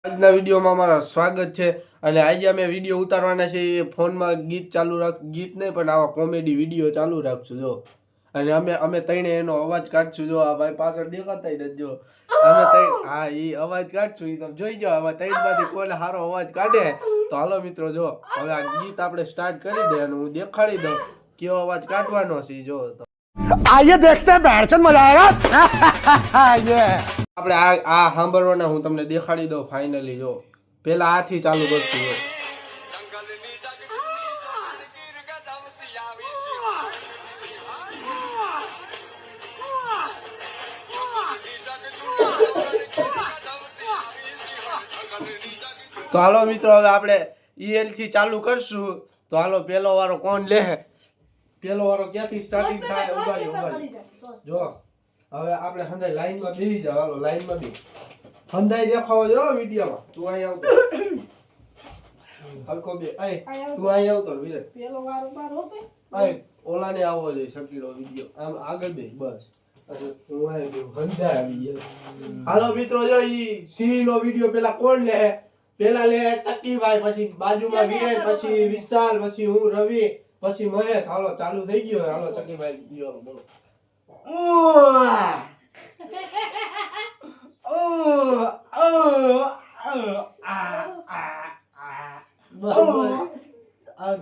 આજના વિડીયોમાં અમારા સ્વાગત છે અને આજે અમે વિડીયો ઉતારવાના છે એ ફોનમાં ગીત ચાલુ ગીત નહીં પણ આવા કોમેડી વિડીયો ચાલુ રાખશું જો અને અમે તઈને એનો અવાજ કાઢશું જો આ ભાઈ પાછળ દેખાતા નથી જો અમે તઈ હા એ અવાજ કાઢશું એ તમે જોઈ જાઓ આમાં તઈનમાંથી કોઈને સારો અવાજ કાઢે તો હાલો મિત્રો જો હવે આ ગીત આપણે સ્ટાર્ટ કરી દે અને હું દેખાડી દઉં કેવો અવાજ કાઢવાનો છે જો તો आइए देखते हैं बैठचंद मजा आएगा ये આપણે આ સાંભળવાના હું તમને દેખાડી દઉં ફાઇનલી જો પેલા આથી ચાલુ કરશું જો તો હાલો મિત્રો હવે આપણે ઈએલ થી ચાલુ કરશું તો હાલો પેલો વારો કોણ લે પેલો વારો ક્યાંથી સ્ટાર્ટિંગ થાય ઉગાડી જો હવે આપણે હંધાઈ લાઈનમાં બેસી જાવ હાલો લાઈનમાં બી હંધાઈ દેખાવો જો વિડિયોમાં તું અહીં આવતો હલકો બે અય તું અહીં આવતો વિરે પેલો વારો મારો બે અય ઓલાને આવવો જોઈએ શકીલો વિડિયો આમ આગળ બે બસ હું અહીં ગયો હંધાઈ આવી ગયો હાલો મિત્રો જો ઈ સિંહ નો વિડિયો પેલા કોણ લે પેલા લે ચક્કીભાઈ પછી બાજુમાં વિરેન પછી વિશાલ પછી હું રવિ પછી મહેશ હાલો ચાલુ થઈ ગયો હાલો ચક્કીભાઈ ગયો બોલો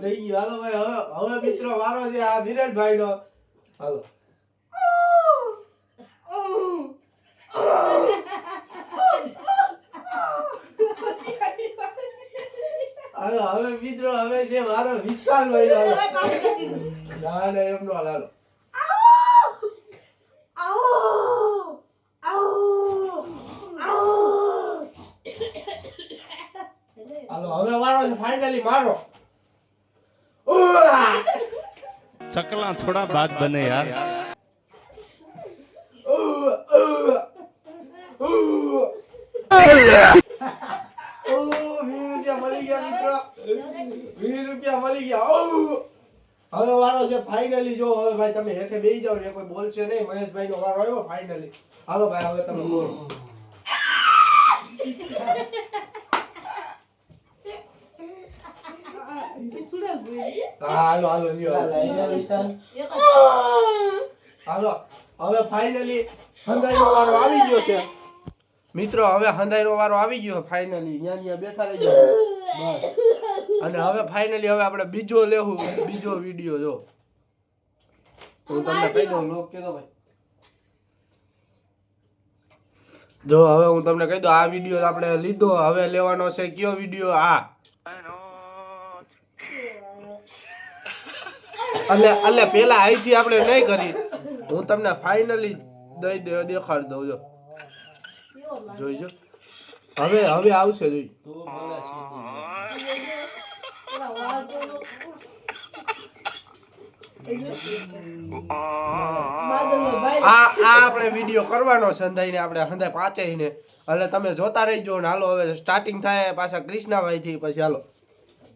થઈ ગયું હાલો ભાઈ હવે મિત્રો વારો છે આ વિરેનભાઈ નો હાલો હવે મિત્રો હવે છે મારો વિશાલભાઈ ના ના એમનો હાલો હાલો હવે વારો છે ફાઇનલી મારો चकला थोड़ा बात बने यार મળી ગયા મિત્રો 20 રૂપિયા મળી ગયા હવે વારો છે ફાઇનલી જો હવે ભાઈ તમે હેઠે બેસી જાવ ને કોઈ બોલશે નહીં મહેશભાઈ નો વારો આવ્યો ફાઇનલી હાલો ભાઈ હવે તમે બોલો હાલો હાલો લ્યો હાલો હવે ફાઇનલી હંધાઈ નો વારો આવી ગયો છે મિત્રો હવે હંધાઈ નો વારો આવી ગયો ફાઇનલી અહીંયા બેઠા રહી જાવ બસ અને હવે ફાઇનલી હવે આપણે બીજો લેવું બીજો વિડિયો જો હું તમને કહી દઉં લોક કે દો ભાઈ જો હવે હું તમને કહી દઉં આ વિડિયો આપણે લીધો હવે લેવાનો છે કયો વિડિયો આ એટલે પેલા અહીંથી આપણે નહીં કરી હું તમને ફાઇનલી દેખાડી દઉં જો જોઈજો હવે હવે આવશે જોઈ આ આપણે વિડિયો કરવાનો સંધાઈને આપણે હંધાઈ પાંચેય ને એટલે તમે જોતા રહીજો ને હાલો હવે સ્ટાર્ટિંગ થાય પાછા કૃષ્ણાભાઈ થી પછી હાલો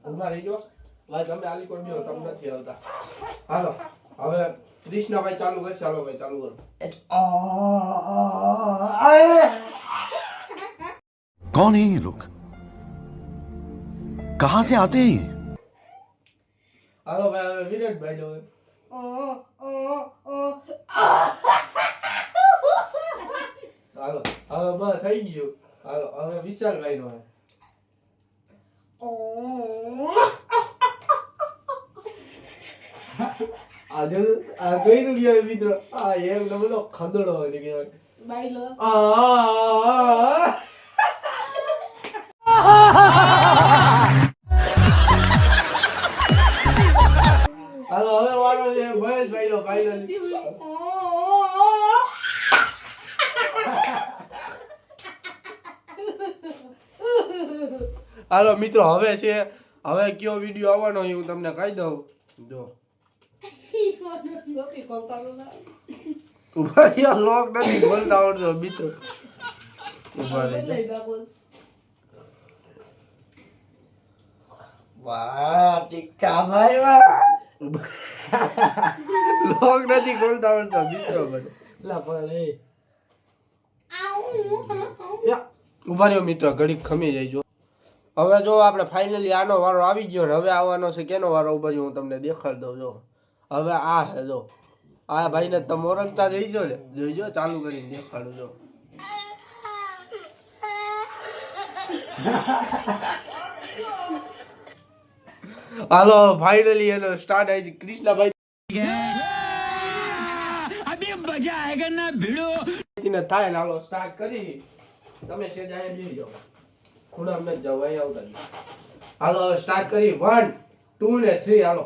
ઉભા રહીજો ભાઈ તમે આલી કોણ ગયો તમે નથી આવતા હાલો હવે કૃષ્ણાભાઈ ચાલુ કરશે હાલો ભાઈ ચાલુ કરો कौन है ये लोग कहां से आते हैं ये હાલો ભાઈ હવે વિરેનભાઈ નો હાલો હવે બસ થઈ ગયું હાલો હવે વિશાલભાઈ નો આજે આ કઈ રૂપિયા મિત્રો આ એમ બોલો ખદડો હોય કે બાઈલો હાલો હવે વારો છે મહેશભાઈ નો ફાઇનલી હાલો મિત્રો હવે છે હવે કયો વિડિયો આવવાનો એ હું તમને કહી દઉં જો ઉભા રહ્યા લોક નથી બોલતા આવડતો મિત્રો ઉભા રહી વાહ ટીકા ભાઈ વાહ લોક નથી બોલતા આવડતો મિત્રો બધો લા ભલે યા ઉભા રહ્યો મિત્ર, ઘડીક ખમી જાય. જો હવે જો આપણે ફાઇનલી આનો વારો આવી ગયો ને હવે આવવાનો છે કેનો વારો ઉભા હું તમને દેખાડી દઉં. જો હવે આ હે, જો આ ભાઈને તમે ઓળખતા જઈજો ને, જોઈજો ચાલુ કરીને દેખાડું. જો હાલો ફાઇનલી એનો સ્ટાર્ટ આવી કૃષ્ણભાઈ अभी मजा आएगा ना भिड़ो. ને થાય ને હાલો સ્ટાર્ટ કરી. તમે સેજ અહીંયા બેસી જાઓ, ખૂણામાં ન જાઓ, અહીંયા આવતા જાઓ. હાલો હવે સ્ટાર્ટ કરી 1 2 ને 3 હાલો.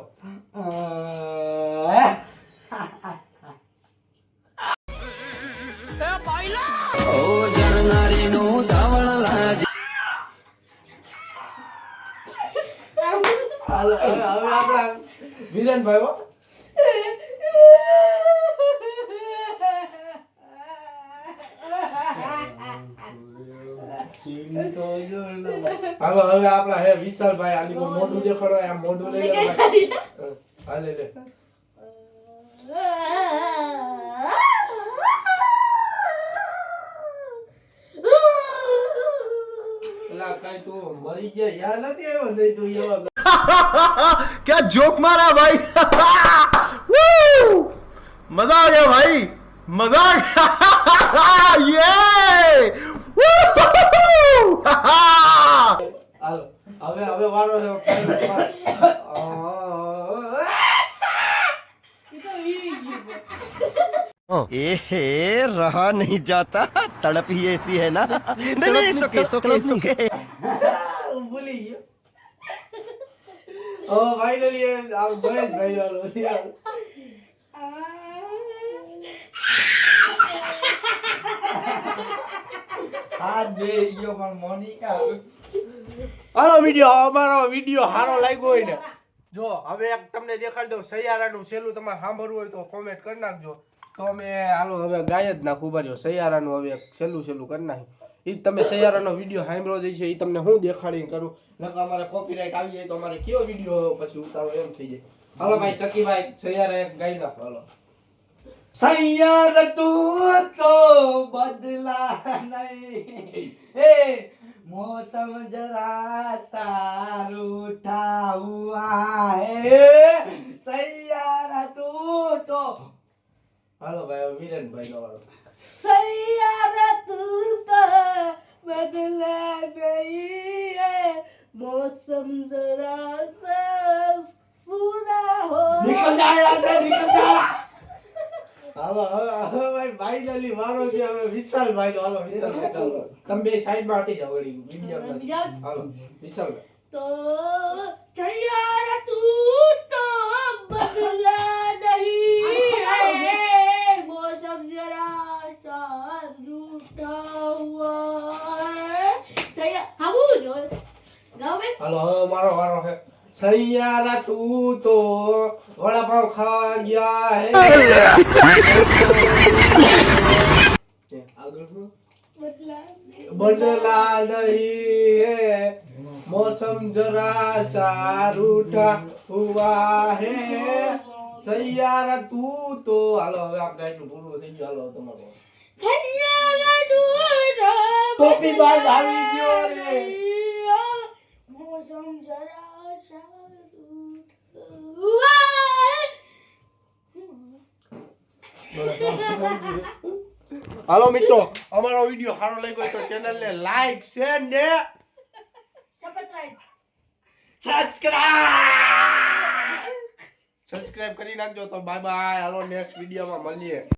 હાલો હવે આપણા વિરેનભાઈ હો. હાલો હવે આપણા હે વિશાલભાઈ, આની કોઈ મોઢું દેખાડો, આ મોઢું લઈ લે. હાલે લે. એલા કાઈ તું મરી ગયા યાર નથી આવ્યો નહીં તું એવા. क्या जोक मारा भाई. मजा आ गया भाई, मजा आ गया. ये હાલો હવે વારો છે. एहे रहा नहीं जाता, तड़प ही ऐसी है ना. नहीं सुके सुके सुके. ભૂલી ગયો. ફાઇનલી આ ગણેશભાઈ વાળો યાર. હાલો અમારો વિડીયો સારો લાગ્યો હોય ને, જો હવે એક તમને દેખાડી દઉં સૈયારાનું છેલ્લું તમારે સાંભળવું હોય તો કોમેન્ટ કરી નાખજો. તો અમે હાલો હવે ગાય જ નાખું. બાજુ સૈયારાનું હવે છેલ્લું કરી નાખી. એ તમે સૈયારાનો વિડીયો સાંભળો જાય છે એ તમને હું દેખાડીને કરું, નકર અમારે કોપીરાઇટ આવી જાય તો અમારે કયો વિડીયો પછી ઉતારો એમ થઈ જાય. હાલો ભાઈ ચકીભાઈ સૈયારા એક ગાઈ નાખો. હાલો. सैयार तू तो बदला नहीं, हे मौसम जरा सारूठा हुआ है. सैयार तू तो હાલો ભાઈ વિરેનભાઈ નો વાળો. सैयारा तू तो बदला गई है, मौसम जरा सा सूना हो. निकल जा यहाँ से, निकल जा. હાલો હવે ભાઈ ફાઇનલી વારો છે હવે વિશાલભાઈ નો. હાલો વિશાલભાઈ ચાલો તમે બે સાઈડ માં હટી જાઓ વળી વિડીયો. હાલો વિશાલભાઈ. तो सैयारा तू तो बदला नहीं है, मौसम जरा सा रूठा हुआ है. सैयारा हम जो गाँव में હાલો હવે મારો વારો છે. સૈયારા તું તો વડાપાવ ખા ગયા હે. આગળ શું? बदला नहीं है, मौसम जरा सा रूठा हुआ है. सैयारा तू तो हालो હવે આપણે આટલું પૂરું થઈ ગયું. હાલો તમારો सैयारा तू तो टोपी बाल આવી ગયો રે. मौसम जरा सा रूठा हुआ है. હાલો મિત્રો અમારો વિડિયો સારો લાગ્યો તો ચેનલ ને લાઈક શેર ને સબસ્ક્રાઇબ કરી નાખજો. તો બાય બાય. હાલો નેક્સ્ટ વિડિયોમાં મળીએ.